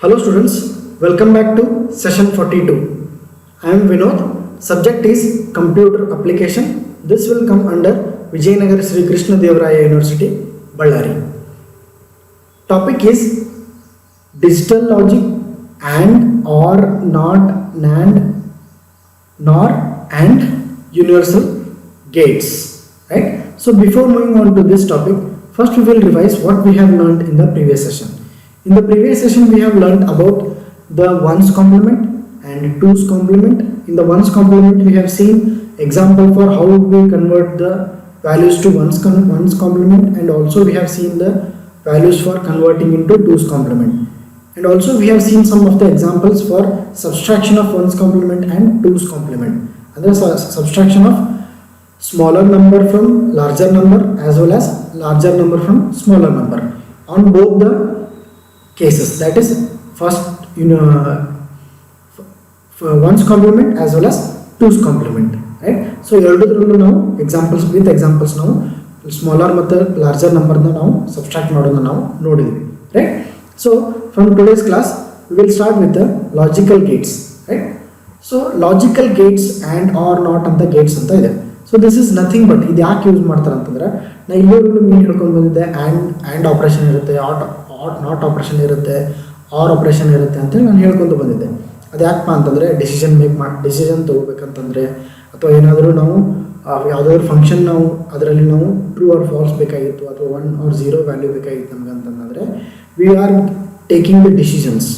Hello students, welcome back to session 42. I am Vinod. Subject is computer application. This will come under Vijayanagar Sri Krishna Devaraya University, Ballari. Topic is digital logic and or not NAND nor and universal gates. Right? So before moving on to this topic, first we will revise what we have learned in the previous session. In the previous session, we have learned about the ones complement and twos complement. In the ones complement, we have seen example for how we convert the values to ones complement, and also we have seen the values for converting into twos complement. And also we have seen some of the examples for subtraction of ones complement and twos complement. And the subtraction of smaller number from larger number as well as larger number from smaller number on both the cases, that is first for ones complement as well as twos complement, right? So ಎರಡರಲ್ಲೂ ನಾವು examples ನಾವು smaller ಮತ್ತು larger number ನಾವು subtract ಮಾಡೋದನ್ನ ನಾವು ನೋಡಿದ್ವಿ, right? So from today's class we will start with the logical gates, right? So logical gates and or not ಅಂತ gates ಅಂತ ಇದೆ. So this is nothing but ಇದು ಯಾಕೆ ಯೂಸ್ ಮಾಡ್ತಾರೆ ಅಂತಂದ್ರೆ ನಾ ಇಲ್ಲಿವರೆಗೂ ಮೀನ್ ಹಿಡ್ಕೊಂಡು ಬಂದಿದ್ದೆ ಆ್ಯಂಡ್ ಆಪರೇಷನ್ ಇರುತ್ತೆ, ನಾಟ್ ಆಪರೇಷನ್ ಇರುತ್ತೆ, ಆರ್ ಆಪರೇಷನ್ ಇರುತ್ತೆ ಅಂತೇಳಿ ನಾನು ಹೇಳ್ಕೊಂಡು ಬಂದಿದ್ದೆ. ಅದು ಯಾಕಪ್ಪ ಅಂತಂದರೆ ಡಿಸಿಷನ್ ತೊಗೋಬೇಕಂತಂದರೆ ಅಥವಾ ಏನಾದರೂ ನಾವು ಯಾವುದಾದ್ರೂ ಫಂಕ್ಷನ್ ನಾವು ಅದರಲ್ಲಿ ನಾವು ಟ್ರೂ ಆರ್ ಫಾಲ್ಸ್ ಬೇಕಾಗಿತ್ತು ಅಥವಾ 1 or 0 ವ್ಯಾಲ್ಯೂ ಬೇಕಾಗಿತ್ತು ನಮ್ಗೆ ಅಂತಂದರೆ we are taking the decisions,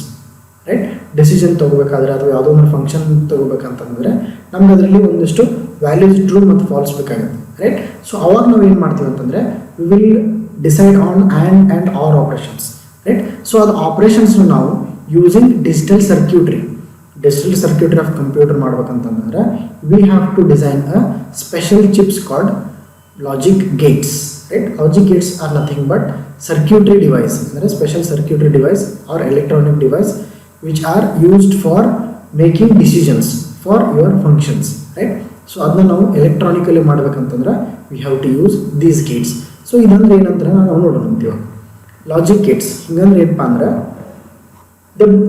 right? Decision ತೊಗೋಬೇಕಾದ್ರೆ ಅಥವಾ ಯಾವುದೋ ಒಂದು ಫಂಕ್ಷನ್ ತೊಗೋಬೇಕಂತಂದರೆ ನಮ್ಗೆ ಅದರಲ್ಲಿ ಒಂದಿಷ್ಟು ವ್ಯಾಲ್ಯೂಸ್ ಟ್ರೂ ಮತ್ತು ಫಾಲ್ಸ್ ಬೇಕಾಗುತ್ತೆ, ರೈಟ್? ಸೊ ಅವಾಗ ನಾವು ಏನು ಮಾಡ್ತೀವಿ ಅಂತಂದರೆ we will decide on and or operations, right? So ಅದು ಆಪರೇಷನ್ಸ್ನ ನಾವು using digital circuitry of computer ಮಾಡ್ಬೇಕಂತಂದ್ರೆ we have to design a special chips called logic gates, right? Logic gates are nothing but circuitry device, ಅಂದರೆ special circuitry device are electronic device which are used for making decisions for your functions, right? So ಅದನ್ನ ನಾವು electronically ಮಾಡ್ಬೇಕಂತಂದ್ರೆ we have to use these gates. So ಇದಂದ್ರೆ ಏನಂದ್ರೆ ನಾವು ನೋಡೋಣ ಅಂತೀವ logic Gates ಹಿಂಗಂದ್ರೆ ಏನಪ್ಪ ಅಂದ್ರೆ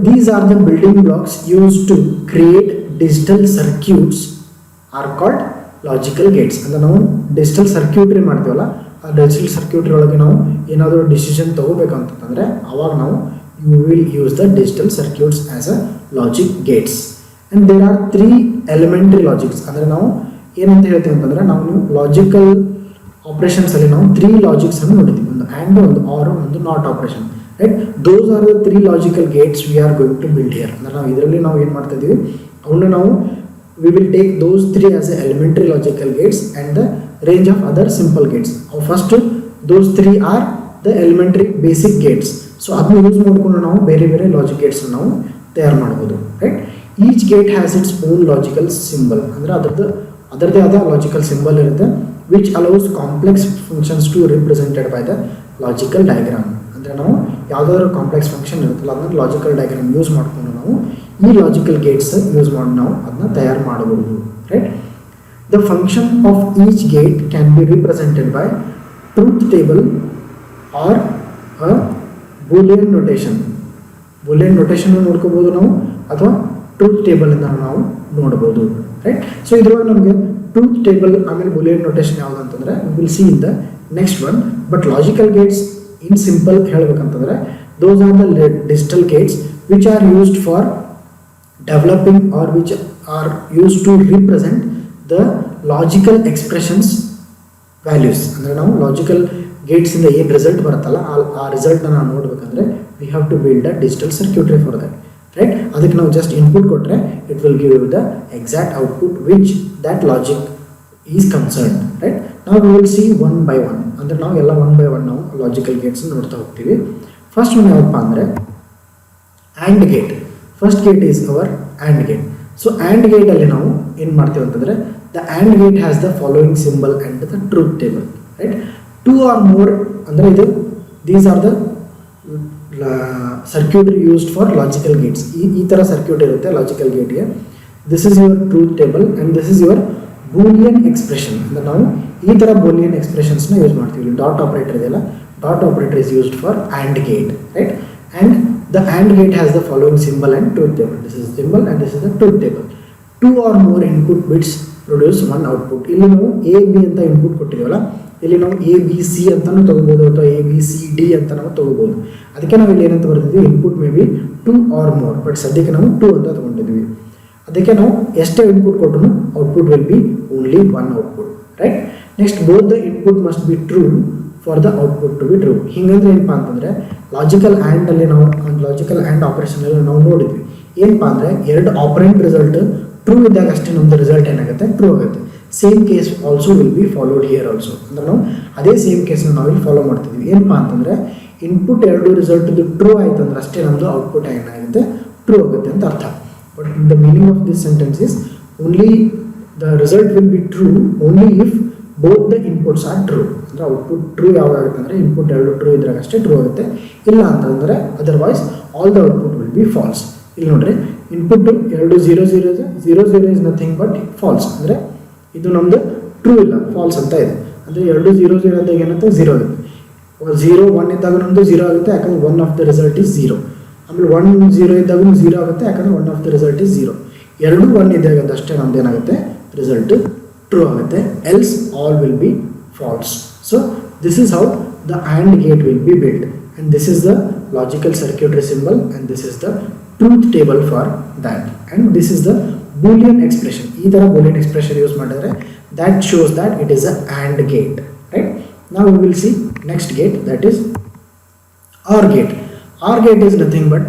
these are the building blocks used to create digital circuits are called logical gates. ಅಂದ್ರೆ ನಾವು ಡಿಜಿಟಲ್ ಸರ್ಕ್ಯೂಟ್ರಿ ಮಾಡ್ತೀವಲ್ಲ, ಆ ಡಿಜಿಟಲ್ ಸರ್ಕ್ಯೂಟ್ರಿ ಒಳಗೆ ನಾವು ಏನಾದರೂ ಡಿಸಿಷನ್ ತೊಗೋಬೇಕಂತಂದರೆ ಅವಾಗ ನಾವು you will use the digital circuits as a logic gates. And there are 3 elementary logics. ಅಂದರೆ ನಾವು ಏನಂತ ಹೇಳ್ತೀವಿ ಅಂತಂದರೆ ನಾವು ಲಾಜಿಕಲ್ ಆಪ್ರೇಷನ್ಸಲ್ಲಿ ನಾವು 3 ಲಾಜಿಕ್ಸ್ ಅನ್ನು ನೋಡಿದ್ದೀವಿ, ಒಂದು ಆ್ಯಂಡ್, ಒಂದು ಆರ್, ಒಂದು not operation, right? Those are the 3 logical gates we are going to build here. ಅಂದರೆ ನಾವು ಇದರಲ್ಲಿ ನಾವು ಏನು ಮಾಡ್ತಾ ಇದ್ದೀವಿ, ಅವನ್ನ ನಾವು we will take those 3 as a elementary logical gates and the range of other simple gates. ಅವು first those 3 are the elementary basic gates. So ಅದನ್ನ ಯೂಸ್ ಮಾಡಿಕೊಂಡು ನಾವು ಬೇರೆ ಬೇರೆ ಲಾಜಿಕ್ ಗೇಟ್ಸ್ನ ನಾವು ತಯಾರು ಮಾಡ್ಬೋದು, right? Each gate has its own logical symbol, ಅಂದರೆ ಅದರದ್ದೇ ಆದ ಲಾಜಿಕಲ್ ಸಿಂಬಲ್ ಇರುತ್ತೆ which allows complex functions to represented by the logical diagram. ಅಂದರೆ ನಾವು ಯಾವುದಾದ್ರೂ ಕಾಂಪ್ಲೆಕ್ಸ್ ಫಂಕ್ಷನ್ ಇರುತ್ತಲ್ಲ ಅದನ್ನ ಲಾಜಿಕಲ್ ಡಯಾಗ್ರಾಮ್ ಯೂಸ್ ಮಾಡಿಕೊಂಡು ನಾವು ಈ ಲಾಜಿಕಲ್ ಗೇಟ್ಸ್ ಯೂಸ್ ಮಾಡಿ ನಾವು ಅದನ್ನ ತಯಾರು ಮಾಡಬಹುದು, right? The function of each gate can be represented by truth table or a Boolean notation ನೋಡ್ಕೋಬೋದು ನಾವು, ಅಥವಾ ಟ್ರೂತ್ ಟೇಬಲಿಂದ ನಾವು ನೋಡ್ಬೋದು, ರೈಟ್? ಸೊ ಇದ್ರೊಳಗೆ ನಮಗೆ ಟ್ರೂತ್ ಟೇಬಲ್ ಆಮೇಲೆ ಬೂಲಿಯನ್ ನೊಟೇಷನ್ ಯಾವುದು ಅಂತಂದರೆ will see in the next one. But logical gates in simple ಹೇಳ್ಬೇಕಂತಂದರೆ those are the digital gates which are used for developing or which are used to represent the logical expressions values. ಅಂದರೆ ನಾವು logical ಗೇಟ್ಸಿಂದ ಏನು result ಬರುತ್ತಲ್ಲ ಆ ರಿಸಲ್ಟ್ನ ನಾವು ನೋಡ್ಬೇಕಂದ್ರೆ we have to build a digital circuitry for that, right? ಅದಕ್ಕೆ ನಾವು ಜಸ್ಟ್ ಇನ್ಪುಟ್ ಕೊಟ್ಟರೆ it will give the exact output which that logic is concern, right? ನಾವು we will see one by one. ಅಂದರೆ ನಾವು ಎಲ್ಲ ಒನ್ ಬೈ ಒನ್ ನಾವು logical gates ನೋಡ್ತಾ ಹೋಗ್ತೀವಿ. ಫಸ್ಟ್ ಒನ್ ಯಾವಪ್ಪ ಅಂದರೆ and gate. First gate is our and gate. So and ಗೇಟಲ್ಲಿ ನಾವು ಏನು ಮಾಡ್ತೀವಿ ಅಂತಂದರೆ the and gate has the following symbol and the truth table, right? 2 or more ಅಂದರೆ ಇದು these are the circuitry used for logical gates. ಈ ಥರ circuit ಇರುತ್ತೆ ಲಾಜಿಕಲ್ ಗೇಟ್ಗೆ. This is your truth table and this is your boolean expression. ಅಂದರೆ ನಾವು ಈ ಥರ ಬೂಲಿಯನ್ ಎಕ್ಸ್ಪ್ರೆಷನ್ಸ್ನ ಯೂಸ್ ಮಾಡ್ತೀವಿ. ಡಾಟ್ ಆಪರೇಟರ್ ಇದೆಯಲ್ಲ, dot operator is used for and gate, right? And the AND gate has the following symbol and truth table. This is symbol and this is the truth table. 2 or more input bits produce one output. ಇಲ್ಲಿ ನಾವು A B ಅಂತ input ಕೊಟ್ಟಿದ್ದೀವಲ್ಲ, ಇಲ್ಲಿ ನಾವು A B C ಅಂತಾನು ತಗೋಬಹುದು ಅಥವಾ A B C D ಅಂತ ನಾವು ತಗೋಬಹುದು. ಅದಕ್ಕೆ ನಾವು ಇಲ್ಲಿ ಏನಂತ ಬರ್ತಿದ್ವಿ, input may be 2 or more, but ಸದ್ಯಕ್ಕೆ ನಾವು 2 ಅಂತ ತಗೊಂಡಿದ್ವಿ. ಅದಕ್ಕೆ ನಾವು ಎಷ್ಟೇ ಇನ್ಪುಟ್ ಕೊಟ್ಟರು output will be only one output, right. Next both the input must be true for the output to be true. ಹಿಂಗಂದ್ರೆ ಏನಪ್ಪ ಅಂತಂದರೆ ಲಾಜಿಕಲ್ ಆ್ಯಂಡಲ್ಲಿ ನಾವು ಲಾಜಿಕಲ್ ಆ್ಯಂಡ್ ಆಪರೇಷನಲ್ಲಿ ನಾವು ನೋಡಿದ್ವಿ. ಏನಪ್ಪ ಅಂದರೆ ಎರಡು ಆಪರೆಂಟ್ ರಿಸಲ್ಟ್ ಟ್ರೂ ಇದ್ದಾಗ ಅಷ್ಟೇ ನಮ್ಮದು ರಿಸಲ್ಟ್ ಏನಾಗುತ್ತೆ, ಟ್ರೂ ಆಗುತ್ತೆ. Same case also will be followed here also. ಅಂದ್ರೆ ನಾವು ಅದೇ ಸೇಮ್ ಕೇಸ್ನ ನಾವು ಇಲ್ಲಿ ಫಾಲೋ ಮಾಡ್ತಿದ್ವಿ. ಏನಪ್ಪ ಅಂತಂದರೆ ಇನ್ಪುಟ್ ಎರಡು ರಿಸಲ್ಟ್ದು ಟ್ರೂ ಆಯ್ತು ಅಂದ್ರೆ ಅಷ್ಟೇ ನಮ್ಮದು ಔಟ್ಪುಟ್ ಏನಾಗುತ್ತೆ, ಟ್ರೂ ಆಗುತ್ತೆ ಅಂತ ಅರ್ಥ. But the meaning of this sentence is only the result will be true only if both the inputs are true. ಅಂದರೆ ಔಟ್ಪುಟ್ ಟ್ರೂ ಯಾವಾಗ ಆಗುತ್ತೆ ಅಂದರೆ ಇನ್ಪುಟ್ ಎರಡು ಟ್ರೂ ಇದ್ರಾಗ ಅಷ್ಟೇ ಟ್ರೂ ಆಗುತ್ತೆ. ಇಲ್ಲ ಅಂತಂದರೆ otherwise all the output will be false. ಇಲ್ಲಿ ನೋಡ್ರಿ, ಇನ್ಪುಟ್ ಎರಡು 0 0 ಇದೆ. 0 0 ಇಸ್ ನಥಿಂಗ್ ಬಟ್ ಫಾಲ್ಸ್. ಅಂದರೆ ಇದು ನಮ್ಮದು ಟ್ರೂ ಇಲ್ಲ, ಫಾಲ್ಸ್ ಅಂತ ಇದೆ. ಅಂದರೆ ಎರಡು 0 0 ಇದ್ದಾಗ ಏನಾಗುತ್ತೆ, 0 ಆಗುತ್ತೆ. 0 1 ಇದ್ದಾಗ ನಮ್ಮದು 0 ಆಗುತ್ತೆ, ಯಾಕಂದರೆ one of the result is 0. ಆಮೇಲೆ 1 0 ಇದ್ದಾಗ 0 ಆಗುತ್ತೆ, ಯಾಕಂದರೆ one of the result is 0. ಎರಡು 1 ಇದ್ದಾಗ ಅಷ್ಟೇ ನಮ್ದು ಏನಾಗುತ್ತೆ, ರಿಸಲ್ಟ್ ಟ್ರೂ ಆಗುತ್ತೆ. Else all will be false. So this is how the AND gate will be built, and this is the logical circuitry symbol, and this is the truth table for that, and this is the boolean expression. Ee tara boolean expression use madidre that shows that it is a AND gate, right? Now we will see next gate, that is OR gate. OR gate is nothing but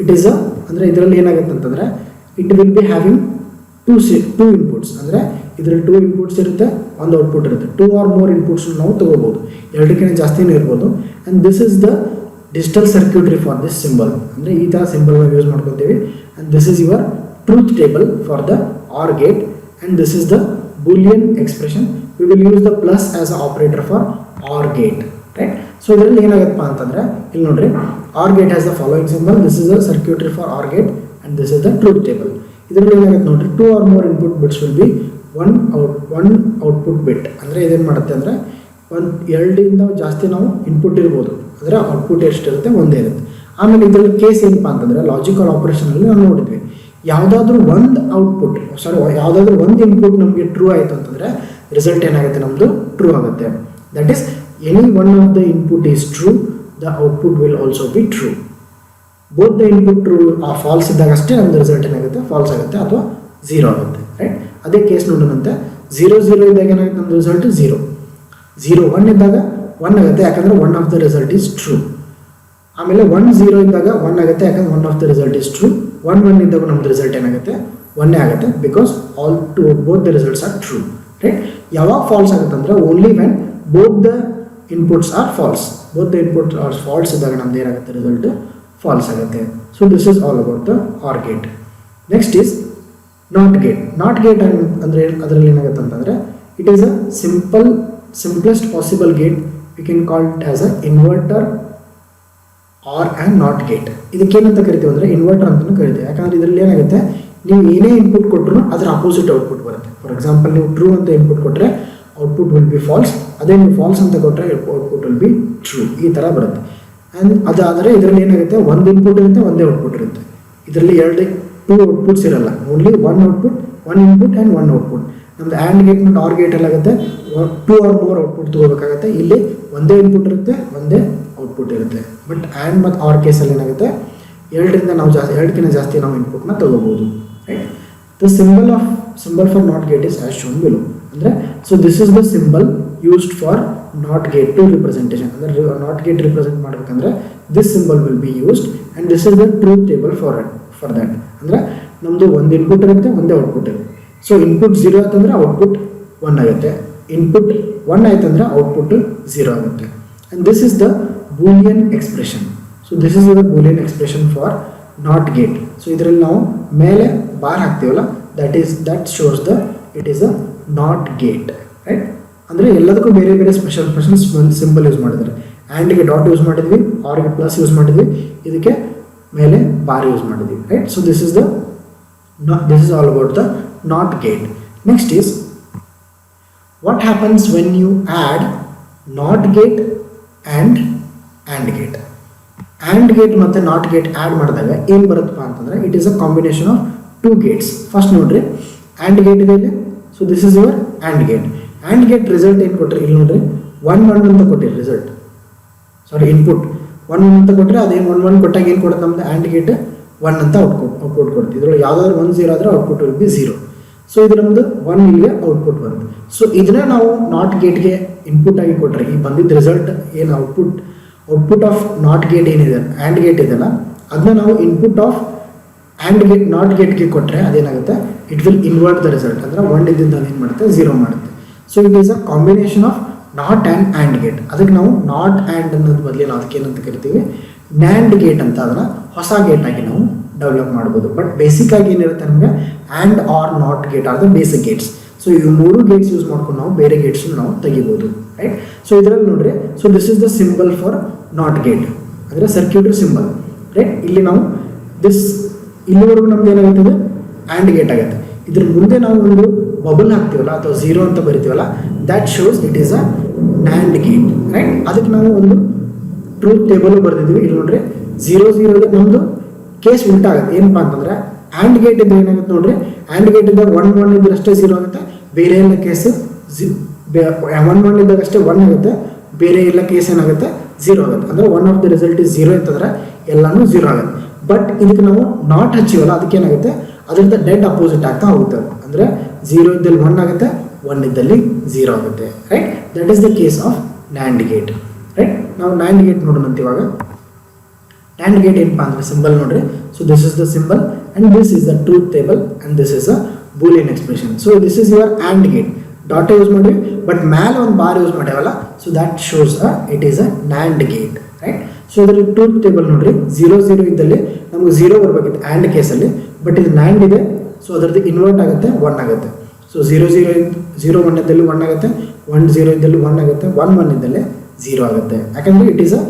it is a andre idralli enagutte antandre it will be having two inputs. ಅಂದರೆ ಇದರಲ್ಲಿ 2 inputs ಇರುತ್ತೆ, ಒಂದು output ಇರುತ್ತೆ. 2 or more inputs ನಾವು ತಗೋಬಹುದು, ಎರಡಕ್ಕಿಂತ ಜಾಸ್ತಿನೇ ಇರ್ಬೋದು. And this is the digital circuitry for this symbol. ಅಂದರೆ ಈ ಥರ ಸಿಂಬಲ್ ನಾವು ಯೂಸ್ ಮಾಡ್ಕೊತೀವಿ. And this is your truth table for the OR gate, and this is the boolean expression. We will use the plus as a operator for OR gate, right. So ಇದರಲ್ಲಿ ಏನಾಗತ್ತಪ್ಪ ಅಂತಂದರೆ ಇಲ್ಲಿ ನೋಡ್ರಿ, OR gate has the following symbol. This is the circuitry for OR gate, and this is the truth table. ಇದರಲ್ಲಿ ಏನಾಗುತ್ತೆ ನೋಡ್ರಿ, 2 or more input bits will be one output bit. ಅಂದರೆ ಇದೇನು ಮಾಡುತ್ತೆ ಅಂದರೆ ಎರಡರಿಂದ ಜಾಸ್ತಿ ನಾವು ಇನ್ಪುಟ್ ಇರ್ಬೋದು, ಅಂದರೆ ಔಟ್ಪುಟ್ ಎಷ್ಟಿರುತ್ತೆ, ಒಂದೇ ಇರುತ್ತೆ. ಆಮೇಲೆ ಇದರಲ್ಲಿ ಕೇಸ್ ಏನಪ್ಪ ಅಂತಂದರೆ ಲಾಜಿಕಲ್ ಆಪರೇಷನಲ್ಲಿ ನಾವು ನೋಡಿದ್ವಿ, ಯಾವುದಾದ್ರೂ ಒಂದು ಔಟ್ಪುಟ್ ಯಾವುದಾದ್ರೂ ಒಂದು ಇನ್ಪುಟ್ ನಮಗೆ ಟ್ರೂ ಆಯಿತು ಅಂತಂದರೆ ರಿಸಲ್ಟ್ ಏನಾಗುತ್ತೆ, ನಮ್ಮದು ಟ್ರೂ ಆಗುತ್ತೆ. That is any one of the input is true, the output will also be true. Both the input true false ಇದ್ದಾಗ ಅಷ್ಟೇ ನಮ್ಮದು ರಿಸಲ್ಟ್ ಏನಾಗುತ್ತೆ, ಫಾಲ್ಸ್ ಆಗುತ್ತೆ ಅಥವಾ 0 ಆಗುತ್ತೆ, ರೈಟ್. ಅದೇ ಕೇಸ್ ನೋಡೋಣಂತೆ. 0 0 ಇದ್ದಾಗ ಏನಾಗುತ್ತೆ, ನಮ್ಮದು ರಿಸಲ್ಟ್ 0. 0 1 ಇದ್ದಾಗ 1 ಆಗುತ್ತೆ, ಯಾಕಂದರೆ one of the result is true. ಆಮೇಲೆ 1 0 ಇದ್ದಾಗ 1 ಆಗುತ್ತೆ, ಯಾಕಂದರೆ one of the result is true. 1 1 ಇದ್ದಾಗ ನಮ್ಮದು ರಿಸಲ್ಟ್ ಏನಾಗುತ್ತೆ, 1 ಆಗುತ್ತೆ, because both the results are true, right. ಯಾವಾಗ ಫಾಲ್ಸ್ ಆಗುತ್ತೆ ಅಂದರೆ only when both the inputs or false. Both the input or false ಇದ್ದಾಗ ನಮ್ದು ಏನಾಗುತ್ತೆ, ರಿಸಲ್ಟ್ ಫಾಲ್ಸ್ ಆಗುತ್ತೆ. So this is all about the OR gate. Next is not gate. Not gate ಅಂದರೆ ಅದರಲ್ಲಿ ಏನಾಗುತ್ತೆ ಅಂತಂದರೆ it is a simplest possible gate. We can call it as a inverter or and not gate. ಇದಕ್ಕೇನಂತ ಕರಿತೀವಿ ಅಂದರೆ inverter ಅಂತಲೂ ಕರಿತೀವಿ. ಯಾಕಂದರೆ ಇದರಲ್ಲಿ ಏನಾಗುತ್ತೆ, ನೀವು ಏನೇ ಇನ್ಪುಟ್ ಕೊಟ್ಟರು ಅದರ ಅಪೋಸಿಟ್ ಔಟ್ಪುಟ್ ಬರುತ್ತೆ. ಫಾರ್ ಎಕ್ಸಾಂಪಲ್, ನೀವು ಟ್ರೂ ಅಂತ ಇನ್ಪುಟ್ ಕೊಟ್ಟರೆ ಔಟ್ಪುಟ್ ವಿಲ್ ಬಿ ಫಾಲ್ಸ್. ಅದೇ ನೀವು ಫಾಲ್ಸ್ ಅಂತ ಕೊಟ್ಟರೆ ಔಟ್ಪುಟ್ ವಿಲ್ ಬಿ ಟ್ರೂ. ಈ ಥರ ಬರುತ್ತೆ. ಆ್ಯಂಡ್ ಅದಾದರೆ ಇದರಲ್ಲಿ ಏನಾಗುತ್ತೆ, ಒಂದು ಇನ್ಪುಟ್ ಇರುತ್ತೆ, ಒಂದೇ ಔಟ್ಪುಟ್ ಇರುತ್ತೆ. ಇದರಲ್ಲಿ 2 ಔಟ್ಪುಟ್ಸ್ ಇರಲ್ಲ, only 1 output, 1 input and 1 output. ನಮ್ದು ಆ್ಯಂಡ್ ಗೇಟ್ ಮತ್ತು OR gate ಆಗುತ್ತೆ 2 or more ಔಟ್ಪುಟ್ ತೊಗೋಬೇಕಾಗುತ್ತೆ. ಇಲ್ಲಿ ಒಂದೇ ಇನ್ಪುಟ್ ಇರುತ್ತೆ, ಒಂದೇ ಔಟ್ಪುಟ್ ಇರುತ್ತೆ. ಬಟ್ ಆ್ಯಂಡ್ ಮತ್ತು OR ಕೇಸಲ್ಲಿ ಏನಾಗುತ್ತೆ, ಎರಡಕ್ಕಿಂತ ಜಾಸ್ತಿ ನಾವು ಇನ್ಪುಟ್ನ ತೊಗೋಬೋದು, right. The symbol for not gate is as shown below. ಅಂದರೆ so this is the symbol used for not gate to representation. ಅಂದರೆ ನಾಟ್ ಗೇಟ್ ರಿಪ್ರೆಸೆಂಟ್ ಮಾಡಬೇಕಂದ್ರೆ this symbol will be used, and this is the truth table for that. ಅಂದರೆ ನಮ್ಮದು ಒಂದು input ಇರುತ್ತೆ, ಒಂದೇ output ಇರುತ್ತೆ. So input 0 ಆಯ್ತಂದರೆ output 1 ಆಗುತ್ತೆ, input 1 ಆಯ್ತಂದರೆ output 0 ಆಗುತ್ತೆ. And this is the boolean expression. So this is the boolean expression for not gate. So ಇದರಲ್ಲಿ ನಾವು ಮೇಲೆ ಬಾರ್ ಹಾಕ್ತೀವಲ್ಲ, that shows it is a not gate, right. ಅಂದರೆ ಎಲ್ಲದಕ್ಕೂ ಬೇರೆ ಬೇರೆ ಸ್ಪೆಷಲ್ ಸಿಂಬಲ್ ಯೂಸ್ ಮಾಡಿದ್ದಾರೆ. ಆ್ಯಂಡ್ಗೆ ಡಾಟ್ ಯೂಸ್ ಮಾಡಿದ್ವಿ, ಆರ್ಗೆ ಪ್ಲಸ್ ಯೂಸ್ ಮಾಡಿದ್ವಿ, ಇದಕ್ಕೆ ಮೇಲೆ ಬಾರ್ ಯೂಸ್ ಮಾಡಿದ್ವಿ, right. So this is all about the NOT gate. Next is what happens when you add NOT gate and AND gate. And gate ಮತ್ತು not gate add ಮಾಡಿದಾಗ ಏನು ಬರುತ್ತಪ್ಪ ಅಂತಂದರೆ it is a combination of two Gates. First ನೋಡ್ರಿ and gate ಇದೆ ಇಲ್ಲಿ, so this is your and gate. And gate result ಏನು ಕೊಟ್ಟರೆ ಇಲ್ಲಿ ನೋಡ್ರಿ 1 1 ಅಂತ ಕೊಟ್ಟಿರಿ ರಿಸಲ್ಟ್, ಸಾರಿ ಇನ್ಪುಟ್ 1 1 ಅಂತ ಕೊಟ್ಟರೆ ಅದೇನು 1 1 ಕೊಟ್ಟಾಗ ಏನು ಕೊಡುತ್ತೆ ನಮ್ಮದು ಆ್ಯಂಡ್ ಗೇಟ್ 1 ಅಂತ ಔಟ್ಪುಟ್ ಕೊಡುತ್ತೆ. ಇದರೊಳಗೆ ಯಾವುದಾದ್ರು 1 0 ಆದರೆ ಔಟ್ಪುಟ್ ವಿಲ್ ಬಿ 0. ಸೊ ಇದು ನಮ್ಮದು 1 ಇಲ್ಲಿಗೆ ಔಟ್ಪುಟ್ ಬರುತ್ತೆ. ಸೊ ಇದನ್ನ ನಾವು ನಾಟ್ ಗೇಟ್ಗೆ ಇನ್ಪುಟ್ ಆಗಿ ಕೊಟ್ಟರೆ ಈ ಬಂದಿದ್ದ ರಿಸಲ್ಟ್ ಏನು ಔಟ್ಪುಟ್ ಆಫ್ ನಾಟ್ ಗೇಟ್ ಏನಿದೆ ಆ್ಯಂಡ್ ಗೇಟ್ ಇದೆಯಲ್ಲ ಅದನ್ನ ನಾವು input of and gate not ಗೇಟ್ಗೆ ಕೊಟ್ಟರೆ ಅದೇನಾಗುತ್ತೆ it will invert the result, ಅಂದರೆ 1 ಇದ್ದಿಂದ ಅದೇನು ಮಾಡುತ್ತೆ 0 ಮಾಡುತ್ತೆ. So it is a combination of not and gate. ಅದಕ್ಕೆ ನಾವು ನಾಟ್ ಆ್ಯಂಡ್ ಅನ್ನೋದು ಬದಲಿ ನಾವು ಅದಕ್ಕೆ ಏನಂತ ಕರಿತೀವಿ ನ್ಯಾಂಡ್ ಗೇಟ್ ಅಂತ, ಅದನ್ನು ಹೊಸ ಗೇಟ್ ಆಗಿ ನಾವು ಡೆವಲಪ್ ಮಾಡ್ಬೋದು. ಬಟ್ ಬೇಸಿಕ್ ಆಗಿ ಏನಿರುತ್ತೆ ನಮಗೆ and or not gate are the basic gates. So ಇವು 3 ಗೇಟ್ಸ್ ಯೂಸ್ ಮಾಡ್ಕೊಂಡು ನಾವು ಬೇರೆ ಗೇಟ್ಸ್ನ ನಾವು ತೆಗಿಬೋದು, ರೈಟ್. ಸೊ ಇದರಲ್ಲಿ ನೋಡ್ರಿ, so this is the symbol for not gate, ಅಂದರೆ ಸರ್ಕ್ಯೂಟ್ ಸಿಂಬಲ್, ರೈಟ್. ಇಲ್ಲಿ ನಾವು ಇಲ್ಲಿವರೆಗೂ ನಮ್ದು ಏನಾಗುತ್ತದೆ ಆ್ಯಂಡ್ ಗೇಟ್ ಆಗುತ್ತೆ. ಇದ್ರ ಮುಂದೆ ನಾವು ಒಂದು ಬಬಲ್ ಹಾಕ್ತೀವಲ್ಲ ಅಥವಾ 0 ಅಂತ ಬರಿತೀವಲ್ಲ that shows it is a nand gate, right. ಅದಕ್ಕೆ ನಾವು ಒಂದು ಟ್ರೂತ್ ಟೇಬಲ್ ಬರೆದಿದ್ದೀವಿ. ಇಲ್ಲಿ ನೋಡ್ರಿ 0 0 ಇದೆ, ನಮ್ಮದು ಕೇಸ್ ಉಲ್ಟಾ ಆಗುತ್ತೆ. ಏನಪ್ಪ ಅಂತಂದ್ರೆ ಆ್ಯಂಡ್ ಗೇಟ್ ಇದ್ದರೆ ಏನಾಗುತ್ತೆ ನೋಡ್ರಿ, ಆ್ಯಂಡ್ ಗೇಟ್ ಇದ್ದಾಗ 1 1 ಇದ್ರೆ ಅಷ್ಟೇ 0 ಆಗುತ್ತೆ, ಬೇರೆ ಎಲ್ಲ ಕೇಸ್ 1 1 ಇದ್ದಾಗ ಅಷ್ಟೇ 1 ಆಗುತ್ತೆ, ಬೇರೆ ಎಲ್ಲ ಕೇಸ್ ಏನಾಗುತ್ತೆ 0 ಆಗುತ್ತೆ. ಅಂದರೆ 1 ಆಫ್ ದ ರಿಸಲ್ಟ್ ಇಸ್ 0 ಅಂತಂದ್ರೆ ಎಲ್ಲಾನು 0 ಆಗುತ್ತೆ. ಬಟ್ ಇದಕ್ಕೆ ನಾವು ನಾಟ್ ಹಚ್ಚಿವಲ್ಲ ಅದಕ್ಕೆ ಏನಾಗುತ್ತೆ ಅದರಿಂದ ಡೆಡ್ ಅಪೋಸಿಟ್ ಆಗ್ತಾ ಹೋಗುತ್ತೆ. ಅಂದರೆ 0 ಇದ್ದಲ್ಲಿ 1 ಆಗುತ್ತೆ, 1 ಇದ್ದಲ್ಲಿ 0 ಆಗುತ್ತೆ, right. That is the case of nand gate, right. ನಾವು ನ್ಯಾಂಡ್ ಗೇಟ್ ನೋಡೋಣಂತ ಇವಾಗ. ನ್ಯಾಂಡ್ ಗೇಟ್ ಏನಪ್ಪ ಅಂದರೆ ಸಿಂಬಲ್ ನೋಡ್ರಿ, so this is the symbol and this is the truth table and this is a boolean expression. So this is your and gate. Dot use ಮಾಡಿವಿ but ಮೇಲೆ ಒಂದು bar use ಮಾಡ್ಯಾವಲ್ಲ, so that shows it is a nand gate, right. So ಇದರಲ್ಲಿ truth table ನೋಡ್ರಿ 0 0 ಇದ್ದಲ್ಲಿ ನಮಗೆ 0 ಬರಬೇಕಿತ್ತು and ಕೇಸಲ್ಲಿ, ಬಟ್ ಇದು ನ್ಯಾಂಡ್ ಇದೆ, ಸೊ ಅದರದ್ದು ಇನ್ವರ್ಟ್ ಆಗುತ್ತೆ 1 ಆಗುತ್ತೆ. ಸೊ 0 0 1 ಇದ್ದಲ್ಲಿ 1 ಆಗುತ್ತೆ, 1 0 ಇದ್ದಲ್ಲಿ 1 ಆಗುತ್ತೆ, 1 1 ಇದ್ದಲ್ಲಿ 0 ಆಗುತ್ತೆ. ಯಾಕಂದರೆ it is a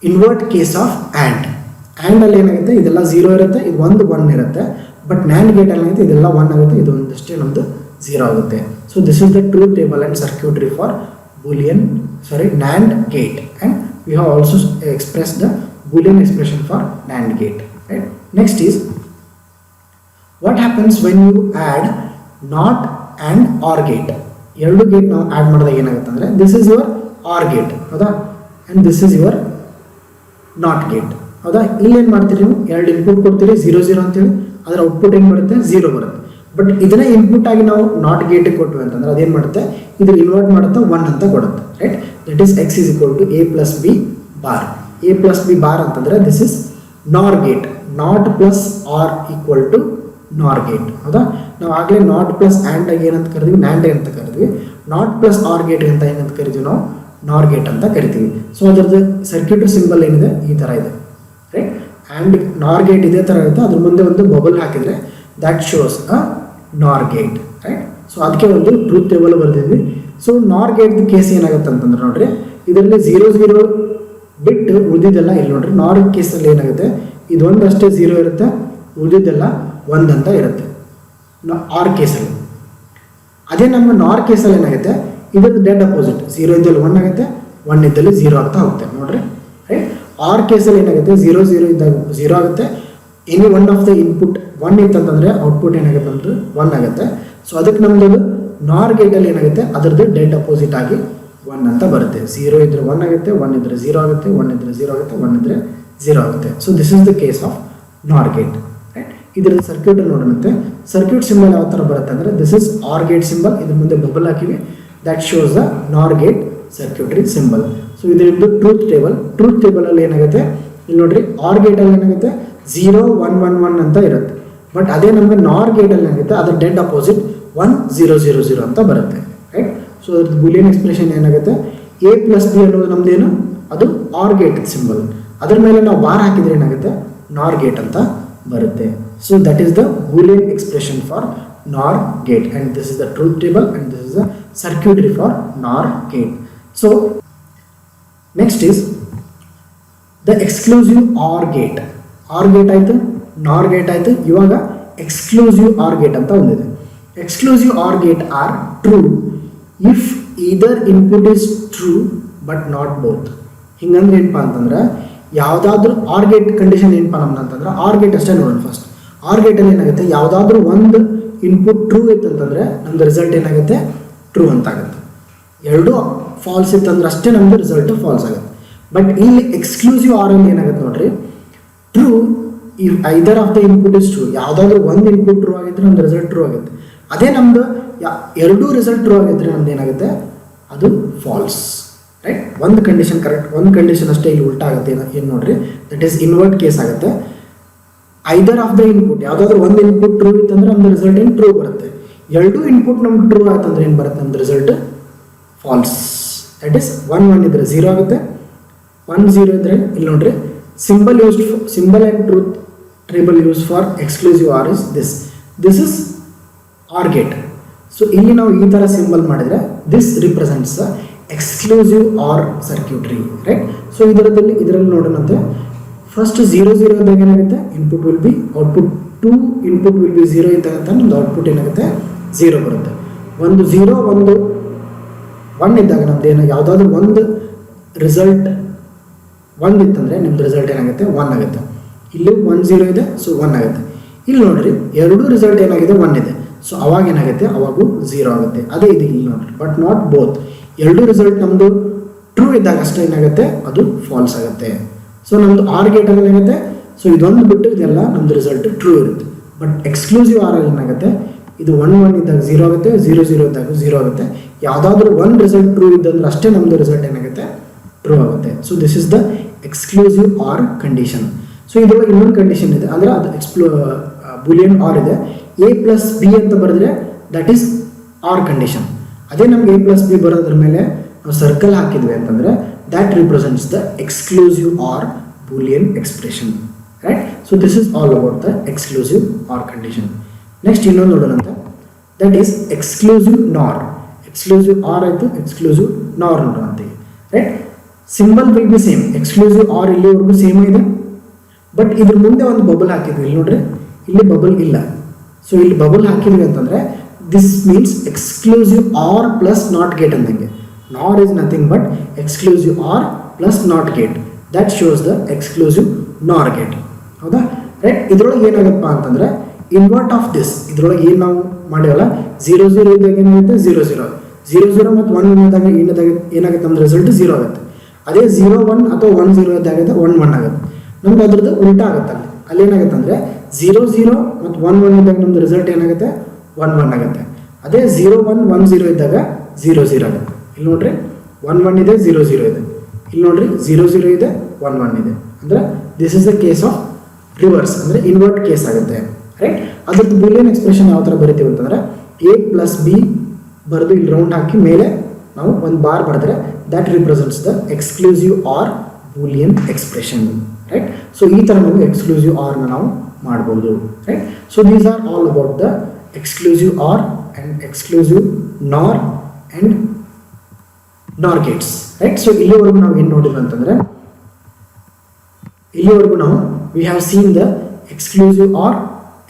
invert case of and ಅಲ್ಲಿ ಏನಾಗುತ್ತೆ ಇದೆಲ್ಲ 0 ಇರುತ್ತೆ, ಇದು 1 ಇರುತ್ತೆ. ಬಟ್ ನ್ಯಾಂಡ್ ಗೇಟ್ ಅಲ್ಲಿ ಏನಾಗುತ್ತೆ ಇದೆಲ್ಲ 1 ಆಗುತ್ತೆ, ಇದು ಒಂದಷ್ಟೇ ನಮ್ಮದು 0 ಆಗುತ್ತೆ. So this is the truth table and circuitry for NAND gate, and we have also expressed the Boolean expression for NAND gate, right. Next is what happens when you add NOT and OR gate. ಎರಡು gate ನಾವು add ಮಾಡಿದಾಗ ಏನಾಗುತ್ತೆ ಅಂದರೆ this is your or gate, ಹೌದಾ, and this is your not gate, ಹೌದಾ. ಇಲ್ಲಿ ಏನು ಮಾಡ್ತೀರಿ ನೀವು ಎರಡು ಇನ್ಪುಟ್ ಕೊಡ್ತೀರಿ 0 0 ಅಂತೇಳಿ, ಅದರ ಔಟ್ಪುಟ್ ಏನು ಬರುತ್ತೆ 0 ಬರುತ್ತೆ. ಬಟ್ ಇದನ್ನೇ ಇನ್ಪುಟ್ ಆಗಿ ನಾವು ನಾಟ್ ಗೇಟಿಗೆ ಕೊಟ್ವಿ ಅಂತಂದ್ರೆ ಅದೇನು ಮಾಡುತ್ತೆ ಇದು ಇನ್ವರ್ಟ್ ಮಾಡುತ್ತೆ 1 ಅಂತ ಕೊಡುತ್ತೆ, right. That is x is equal to a plus b bar. a plus b bar ಅಂತಂದರೆ this is nor gate. Not plus or equal to nor gate, ಹೌದಾ. ನಾವು ಆಗಲೇ ನಾಟ್ ಪ್ಲಸ್ ಆ್ಯಂಡ್ ಆಗಿ ಏನಂತ ಕರಿತೀವಿ ನ್ಯಾಂಡ್ ಅಂತ ಕರಿತೀವಿ. ನಾಟ್ ಪ್ಲಸ್ ಆರ್ ಗೇಟ್ ಅಂತ ಏನಂತ ಕರಿತೀವಿ ನಾವು ನಾರ್ ಗೇಟ್ ಅಂತ ಕರಿತೀವಿ. ಸೊ ಅದರದ್ದು ಸರ್ಕ್ಯೂಟ್ ಸಿಂಬಲ್ ಏನಿದೆ ಈ ಥರ ಇದೆ, ರೈಟ್. ಆ್ಯಂಡ್ ನಾರ್ ಗೇಟ್ ಇದೇ ಥರ ಇರುತ್ತೆ, ಅದ್ರ ಮುಂದೆ ಒಂದು ಬಬಲ್ ಹಾಕಿದರೆ ದ್ಯಾಟ್ ಶೋಸ್ ಅ ನಾರ್ ಗೇಟ್, ರೈಟ್. ಸೊ ಅದಕ್ಕೆ ಒಂದು ಟ್ರೂತ್ ಟೇಬಲ್ ಬರೆದಿದ್ವಿ. ಸೊ ನಾರ್ ಗೇಟ್ದು ಕೇಸ್ ಏನಾಗುತ್ತೆ ಅಂತಂದ್ರೆ ನೋಡ್ರಿ, ಇದರಲ್ಲಿ 0 0 ಬಿಟ್ಟು ಉಳಿದಿದ್ದೆಲ್ಲ ಇಲ್ಲಿ ನೋಡ್ರಿ ನಾರ್ ಕೇಸಲ್ಲಿ ಏನಾಗುತ್ತೆ ಇದು ಒಂದಷ್ಟೇ 0 ಇರುತ್ತೆ, ಉಳಿದಿದ್ದೆಲ್ಲ 1 ಅಂತ ಇರುತ್ತೆ ಆರ್ ಕೇಸಲ್ಲಿ. ಅದೇ ನಮ್ಮ ನಾರ್ ಕೇಸಲ್ಲಿ ಏನಾಗುತ್ತೆ ಇದರದ್ದು ಡೆಡ್ ಅಪೋಸಿಟ್, 0 ಇದ್ದಲ್ಲಿ 1 ಆಗುತ್ತೆ, 1 ಇದ್ದಲ್ಲಿ 0 ಆಗ್ತಾ ಹೋಗುತ್ತೆ ನೋಡ್ರಿ, ರೈಟ್. ಆರ್ ಕೇಸಲ್ಲಿ ಏನಾಗುತ್ತೆ 0 0 ಇದ್ದಾಗ 0 ಆಗುತ್ತೆ, any one of the input 1 ಇತ್ತಂತಂದರೆ ಔಟ್ಪುಟ್ ಏನಾಗುತ್ತೆ ನಮ್ಮದು 1 ಆಗುತ್ತೆ. ಸೊ ಅದಕ್ಕೆ ನಮ್ಮದು ನಾರ್ ಗೇಟಲ್ಲಿ ಏನಾಗುತ್ತೆ ಅದರದ್ದು ಡೆಡ್ ಅಪೋಸಿಟ್ ಆಗಿ 1 ಅಂತ ಬರುತ್ತೆ. 0 ಇದ್ದರೆ 1 ಆಗುತ್ತೆ, 1 ಇದ್ದರೆ 0 ಆಗುತ್ತೆ, 1 ಇದ್ದರೆ 0 ಆಗುತ್ತೆ, 1 ಇದ್ದರೆ 0 ಆಗುತ್ತೆ. So this is the case of ನಾರ್ ಗೇಟ್, ರೈಟ್. ಇದರ ಸರ್ಕ್ಯೂಟ್ ನೋಡೋಣಂತೆ. ಸರ್ಕ್ಯೂಟ್ ಸಿಂಬಲ್ ಯಾವ ಥರ ಬರುತ್ತೆ ಅಂದರೆ this is or gate symbol, ಇದ್ರ ಮುಂದೆ ಬಬಲ್ ಹಾಕಿವಿ, ದ್ಯಾಟ್ ಶೋಸ್ ದ ನಾರ್ ಗೇಟ್ ಸರ್ಕ್ಯೂಟ್ರಿ ಸಿಂಬಲ್. ಸೊ ಇದರಿಂದ ಟ್ರೂತ್ ಟೇಬಲಲ್ಲಿ ಏನಾಗುತ್ತೆ ಇಲ್ಲಿ ನೋಡ್ರಿ ಆರ್ ಗೇಟಲ್ಲಿ ಏನಾಗುತ್ತೆ 0 1 1 1 ಅಂತ ಇರುತ್ತೆ. ಬಟ್ ಅದೇ ನಮಗೆ ನಾರ್ ಗೇಟಲ್ಲಿ ಏನಾಗುತ್ತೆ ಅದರ ಡೆಡ್ ಅಪೋಸಿಟ್ 1 0 0 0 ಅಂತ ಬರುತ್ತೆ, ರೈಟ್. ಸೊ ಅದ್ರದ್ದು ಬೂಲಿಯನ್ ಎಕ್ಸ್ಪ್ರೆಷನ್ ಏನಾಗುತ್ತೆ a ಪ್ಲಸ್ ಬಿ ಅನ್ನೋದು ನಮ್ದೇನು ಅದು ಆರ್ ಗೇಟ್ ಸಿಂಬಲ್, ಅದರ ಮೇಲೆ ನಾವು ಬಾರ್ ಹಾಕಿದ್ರೆ ಏನಾಗುತ್ತೆ ನಾರ್ ಗೇಟ್ ಅಂತ ಬರುತ್ತೆ. So that is the boolean expression for ನಾರ್ gate, and this is the truth table and this is the circuitry for ನಾರ್ gate. So next is the exclusive or gate. R gate ಆಯಿತು, ನಾರ್ gate ಆಯಿತು, ಇವಾಗ exclusive or gate ಅಂತ ಒಂದಿದೆ. Exclusive or gate are true if either input is true but not both. ಹಿಂಗಂದ್ರೆ ಏನಪ್ಪ ಅಂತಂದ್ರೆ ಯಾವುದಾದ್ರೂ ಆರ್ ಗೇಟ್ ಕಂಡೀಷನ್ ಏನಪ್ಪ ನಮ್ದು ಅಂತಂದ್ರೆ ಆರ್ ಗೇಟ್ ಅಷ್ಟೇ ನೋಡೋಣ ಫಸ್ಟ್. ಆರ್ ಗೇಟಲ್ಲಿ ಏನಾಗುತ್ತೆ, ಯಾವುದಾದ್ರೂ ಒಂದು ಇನ್ಪುಟ್ ಟ್ರೂ ಇತ್ತಂತಂದರೆ ನಮ್ಮದು ರಿಸಲ್ಟ್ ಏನಾಗುತ್ತೆ, ಟ್ರೂ ಅಂತ ಆಗುತ್ತೆ. ಎರಡೂ ಫಾಲ್ಸ್ ಇತ್ತಂದ್ರೆ ಅಷ್ಟೇ ನಮ್ಮದು ರಿಸಲ್ಟ್ ಫಾಲ್ಸ್ ಆಗುತ್ತೆ. ಬಟ್ ಇಲ್ಲಿ ಎಕ್ಸ್ಕ್ಲೂಸಿವ್ ಆರ್ ಅಲ್ಲಿ ಏನಾಗುತ್ತೆ ನೋಡ್ರಿ, true if either of the input is true, ಯಾವುದಾದ್ರೂ ಒಂದು ಇನ್ಪುಟ್ ಟ್ರೂ ಆಗಿದ್ರೆ ನಮ್ದು ರಿಸಲ್ಟ್ ಟ್ರೂ ಆಗುತ್ತೆ. ಅದೇ ನಮ್ಮದು ಎರಡೂ ರಿಸಲ್ಟ್ ಟ್ರೂ ಆಗಿದ್ರೆ ನಮ್ದು ಏನಾಗುತ್ತೆ, ಅದು ಫಾಲ್ಸ್. ರೈಟ್, ಒಂದು ಕಂಡೀಷನ್ ಕರೆಕ್ಟ್, ಒಂದು ಕಂಡೀಷನ್ ಅಷ್ಟೇ ಇಲ್ಲಿ ಉಲ್ಟಾ ಆಗುತ್ತೆ. ಏನು ನೋಡ್ರಿ, ದಟ್ ಈಸ್ ಇನ್ವರ್ಟ್ ಕೇಸ್ ಆಗುತ್ತೆ. ಐದರ್ ಆಫ್ ದ ಇನ್ಪುಟ್, ಯಾವುದಾದ್ರೂ ಒಂದು ಇನ್ಪುಟ್ ಟ್ರೂ ಇತ್ತಂದ್ರೆ ನಮ್ದು ರಿಸಲ್ಟ್ ಏನು ಟ್ರೂ ಬರುತ್ತೆ. ಎರಡೂ ಇನ್ಪುಟ್ ನಮ್ಗೆ ಟ್ರೂ ಆಯ್ತಂದ್ರೆ ಏನು ಬರುತ್ತೆ, ನಮ್ದು ರಿಸಲ್ಟ್ ಫಾಲ್ಸ್. ದಟ್ ಈಸ್ 1 1 ಇದ್ರೆ 0 ಆಗುತ್ತೆ, 1 0 ಇದ್ರೆ ಇಲ್ಲಿ ನೋಡ್ರಿ symbol used, symbol and truth table use for exclusive or is this is or gate. So ಇಲ್ಲಿ ನಾವು ಈ ಥರ ಸಿಂಬಲ್ ಮಾಡಿದರೆ this represents the exclusive or circuitry. Right, so ಇದರಲ್ಲಿ ನೋಡೋಣಂತೆ ಫಸ್ಟ್ 0 0 ಇದ್ದಾಗ ಏನಾಗುತ್ತೆ, input will be output 2 input will be 0 ಇದ್ದಾಗ ಅಂತ ನಮ್ದು ಔಟ್ಪುಟ್ ಏನಾಗುತ್ತೆ 0 ಬರುತ್ತೆ. ಒಂದು 0 ಒಂದು 1 ಇದ್ದಾಗ ನಮ್ದು ಏನು, ಯಾವುದಾದ್ರೂ ಒಂದು ರಿಸಲ್ಟ್ 1 ಇತ್ತಂದರೆ ನಿಮ್ದು ರಿಸಲ್ಟ್ ಏನಾಗುತ್ತೆ 1 ಆಗುತ್ತೆ. ಇಲ್ಲಿ 1 0 ಇದೆ, ಸೊ 1 ಆಗುತ್ತೆ. ಇಲ್ಲಿ ನೋಡ್ರಿ ಎರಡೂ ರಿಸಲ್ಟ್ ಏನಾಗಿದೆ 1 ಇದೆ, ಸೊ ಅವಾಗ ಏನಾಗುತ್ತೆ, ಅವಾಗೂ 0 ಆಗುತ್ತೆ. ಅದೇ ಇದು ಇಲ್ಲಿ ನೋಡ್ರಿ, ಬಟ್ ನಾಟ್ ಬೋತ್. ಎರಡೂ ರಿಸಲ್ಟ್ ನಮ್ಮದು ಟ್ರೂ ಇದ್ದಾಗ ಅಷ್ಟೇ ಏನಾಗುತ್ತೆ, ಅದು ಫಾಲ್ಸ್ ಆಗುತ್ತೆ. ಸೊ ನಮ್ಮದು ಆರ್ ಗೇಟಲ್ಲಿ ಏನಾಗುತ್ತೆ, ಸೊ ಇದೊಂದು ಬಿಟ್ಟು ಇದೆಲ್ಲ ನಮ್ಮದು ರಿಸಲ್ಟ್ ಟ್ರೂ ಇರುತ್ತೆ. ಬಟ್ ಎಕ್ಸ್ಕ್ಲೂಸಿವ್ ಆರಲ್ಲಿ ಏನಾಗುತ್ತೆ, ಇದು 1 1 ಇದ್ದಾಗ 0 ಆಗುತ್ತೆ, 0 0 ಇದ್ದಾಗ 0 ಆಗುತ್ತೆ. ಯಾವುದಾದ್ರೂ ಒಂದು ರಿಸಲ್ಟ್ ಟ್ರೂ ಇದ್ದಂದ್ರೆ ಅಷ್ಟೇ ನಮ್ಮದು ರಿಸಲ್ಟ್ ಏನಾಗುತ್ತೆ, ಟ್ರೂ ಆಗುತ್ತೆ. So this is the exclusive or condition. So ಇದರೊಳಗೆ ಇನ್ನೊಂದು ಕಂಡೀಷನ್ ಇದೆ, ಅಂದರೆ ಅದು ಬೂಲಿಯನ್ ಆರ್ ಇದೆ. ಎ ಪ್ಲಸ್ ಬಿ ಅಂತ ಬರೆದ್ರೆ ದಟ್ ಈಸ್ ಆರ್ ಕಂಡೀಷನ್. ಅದೇ ನಮ್ಗೆ ಎ ಪ್ಲಸ್ ಬಿ ಬರೋದ್ರ ಮೇಲೆ ನಾವು ಸರ್ಕಲ್ ಹಾಕಿದ್ವಿ ಅಂತಂದರೆ that represents the exclusive or boolean expression. Right, so this is all about the exclusive or condition. Next ಇನ್ನೊಂದು ನೋಡೋಣಂತ, that is exclusive nor. Exclusive or ಆಯಿತು, exclusive nor ನೋಡೋಣಂತೀವಿ. Right, symbol will be same, exclusive or ಇಲ್ಲಿವರೆಗೂ same ಇದೆ. But ಇದ್ರ ಮುಂದೆ ಒಂದು bubble ಹಾಕಿದ್ವಿ, ಇಲ್ಲಿ ನೋಡ್ರಿ ಇಲ್ಲಿ ಬಬಲ್ ಇಲ್ಲ. ಸೊ ಇಲ್ಲಿ ಬಬಲ್ ಹಾಕಿದ್ವಿ ಅಂತಂದರೆ this means exclusive or plus not gate ಅಂದಂಗೆ. Nor is nothing but exclusive or plus not gate, that shows the exclusive nor gate. ಹೌದಾ? ರೈಟ್, ಇದ್ರೊಳಗೆ ಏನಾಗತ್ತಪ್ಪ ಅಂತಂದರೆ ಇನ್ವರ್ಟ್ ಆಫ್ ದಿಸ್, ಇದ್ರೊಳಗೆ ಏನು ನಾವು ಮಾಡಿವಲ್ಲ 0 0 ಇದ್ದಾಗ ಏನಾಗುತ್ತೆ 0 0 0 0 ಮತ್ತು 1 1 ಇದ್ದಾಗ ಏನಾಗುತ್ತೆ ನಮ್ದು ರಿಸಲ್ಟ್ 0 ಆಗುತ್ತೆ. ಅದೇ 0 1 ಅಥವಾ 1 0 ಇದ್ದಾಗ 1 1 ಆಗುತ್ತೆ. ನಮ್ದು ಅದ್ರದ್ದು ಉಲ್ಟಾ ಆಗುತ್ತೆ. ಅಲ್ಲಿ ಏನಾಗುತ್ತೆ ಅಂದರೆ 0 0 ಮತ್ತು 1 1 ಇದ್ದಾಗ ನಮ್ದು ರಿಸಲ್ಟ್ ಏನಾಗುತ್ತೆ 1 1 ಆಗುತ್ತೆ. ಅದೇ 0 1 1 0 ಇದ್ದಾಗ 0 0 ಆಗುತ್ತೆ. ಇಲ್ಲಿ ನೋಡ್ರಿ 1 1 ಇದೆ, 0 0 ಇದೆ. ಇಲ್ಲಿ ನೋಡ್ರಿ 0 0 ಇದೆ, 1 1 ಇದೆ. ಅಂದರೆ this is the case of reverse, ಅಂದರೆ ಇನ್ವರ್ಟ್ ಕೇಸ್ ಆಗುತ್ತೆ. ರೈಟ್, ಅದ್ರದ್ದು ಬೂಲಿಯನ್ ಎಕ್ಸ್ಪ್ರೆಷನ್ ಯಾವ ಥರ ಬರಿತೀವಿ ಅಂತಂದರೆ ಎ ಪ್ಲಸ್ ಬಿ ಬರೆದು ಇಲ್ಲಿ ರೌಂಡ್ ಹಾಕಿ ಮೇಲೆ ನಾವು ಒಂದು ಬಾರ್ ಬರೆದ್ರೆ that represents the exclusive or boolean expression. Right, so ಈ ಥರ ನಾವು ಎಕ್ಸ್ಕ್ಲೂಸಿವ್ ಆರ್ನ ನಾವು ಮಾಡ್ಬೋದು. Right, so these are all about the exclusive or and exclusive nor and nor gates. Right, so ಇಲ್ಲಿವರೆಗೂ ನಾವು ಏನು ನೋಡಿದ್ವಿ ಅಂತಂದರೆ ಇಲ್ಲಿವರೆಗೂ ನಾವು we have seen the exclusive or,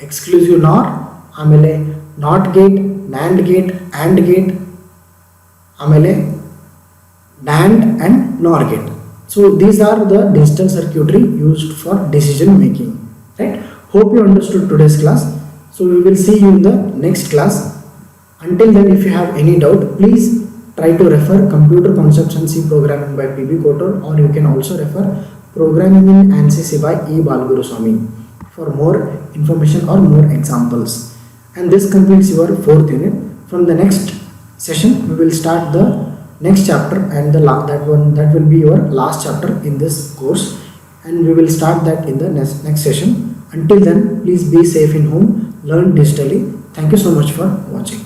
exclusive nor, ಆಮೇಲೆ not gate, nand gate, and gate, ಆಮೇಲೆ nand and nor gate. So these are the digital circuitry used for decision making. Right? Hope you understood today's class. So we will see you in the next class. Until then, if you have any doubt, please try to refer Computer Concepts and C Programming by P.B. Kotor, or you can also refer Programming in ANSYS by E. Balguruswamy for more information or more examples. And this completes your 4th unit. From the next session, we will start the next chapter, and that will be your last chapter in this course, and we will start that in the next session. Until then, please be safe in home, learn digitally. Thank you so much for watching.